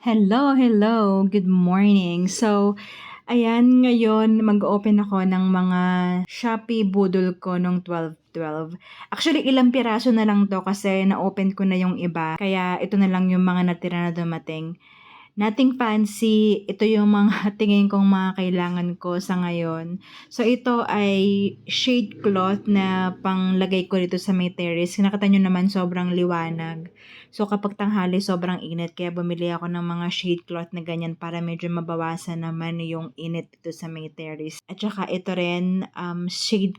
Hello, hello. Good morning. So, ayan, ngayon mag-open ako ng mga Shopee Budol ko nung 12/12. Actually, ilang piraso na lang 'to kasi na-open ko na yung iba. Kaya ito na lang yung mga natira na dumating. Nothing fancy, ito yung mga tingin kong mga kailangan ko sa ngayon. So ito ay shade cloth na panglagay ko dito sa may terrace. Nakita nyo naman sobrang liwanag. So kapag tanghali sobrang init kaya bumili ako ng mga shade cloth na ganyan para medyo mabawasan naman yung init dito sa may terrace. At saka ito rin shade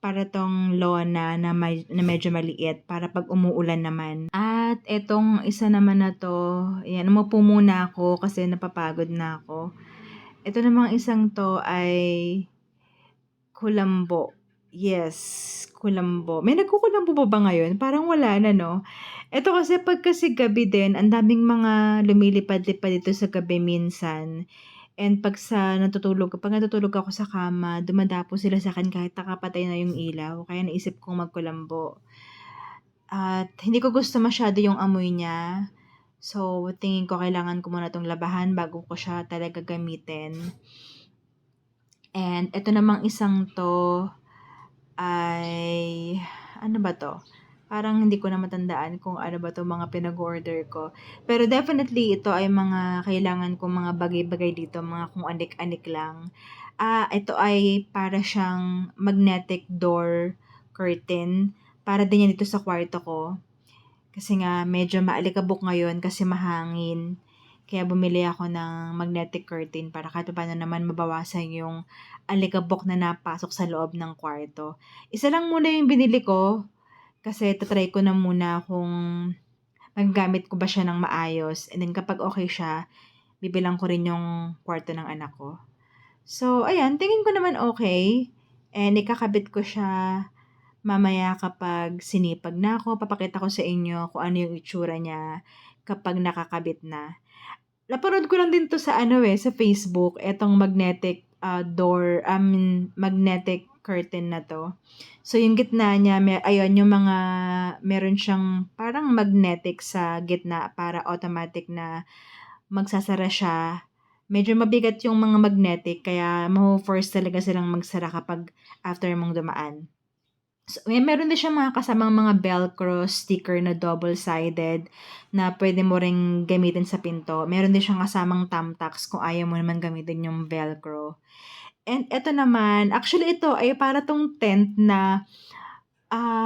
para tong lona na medyo maliit para pag umuulan naman. At etong isa naman na 'to, ayan, umupo muna ako kasi napapagod na ako. Ito namang isang 'to ay kulambo. Yes, kulambo. May nagkukulambo pa ba ngayon? Parang wala na 'no? Ito kasi gabi din ang daming mga lumilipad-lipad dito sa gabi minsan. And 'pag natutulog ako sa kama, dumadapo sila sa'kin kahit nakapatay na yung ilaw, kaya naisip kong magkulambo. At hindi ko gusto masyado yung amoy niya. So, tingin ko kailangan ko muna 'tong labahan bago ko siya talaga gamitin. And eto namang isang 'to ay ano ba 'to? Parang hindi ko na matandaan kung ano ba 'tong mga pinag-order ko. Pero definitely ito ay mga kailangan kong mga bagay-bagay dito, mga kung anik-anik lang. Ito ay para siyang magnetic door curtain. Para din yan dito sa kwarto ko. Kasi nga medyo maalikabok ngayon kasi mahangin. Kaya bumili ako ng magnetic curtain para kahit papaano naman mabawasan yung alikabok na napasok sa loob ng kwarto. Isa lang muna yung binili ko kasi ta-try ko na muna kung magagamit ko ba siya ng maayos. And then kapag okay siya, bibilang ko rin yung kwarto ng anak ko. So, ayan, tingin ko naman okay. And ikakabit ko siya mamaya kapag sinipag na ako. Papakita ko sa inyo kung ano yung itsura niya kapag nakakabit na. Napanood ko lang din 'to sa sa Facebook, etong magnetic, magnetic curtain na 'to. So, yung gitna niya ayun yung mga meron siyang parang magnetic sa gitna para automatic na magsasara siya. Medyo mabigat yung mga magnetic kaya maho-force talaga silang magsara kapag after mong dumaan. So, meron din siyang mga kasamang mga velcro sticker na double-sided na pwede mo ring gamitin sa pinto. Meron din siyang kasamang thumbtacks kung ayaw mo naman gamitin yung velcro. And eto naman, actually ito ay para 'tong tent na,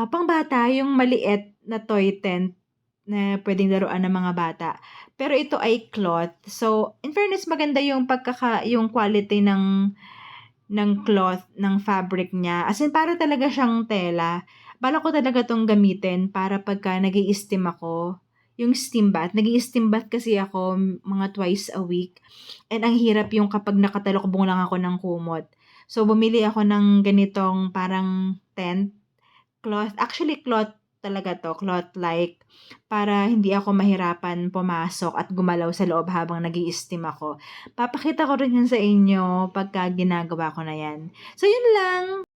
pangbata, yung maliit na toy tent na puwedeng laruan ng mga bata. Pero ito ay cloth. So, in fairness maganda yung yung quality ng cloth, ng fabric niya. As in para talaga siyang tela. Balak ko talaga 'tong gamitin para pagka nag-i-steam ako, yung steam bath. Nag-i-steam bath kasi ako mga twice a week and ang hirap yung kapag nakatalokbong lang ako ng kumot. So, bumili ako ng ganitong parang tent cloth. Actually, cloth talaga 'to, cloth-like para hindi ako mahirapan pumasok at gumalaw sa loob habang nag-i-steam ako. Papakita ko rin 'yan sa inyo pagka ginagawa ko na 'yan. So, 'yun lang.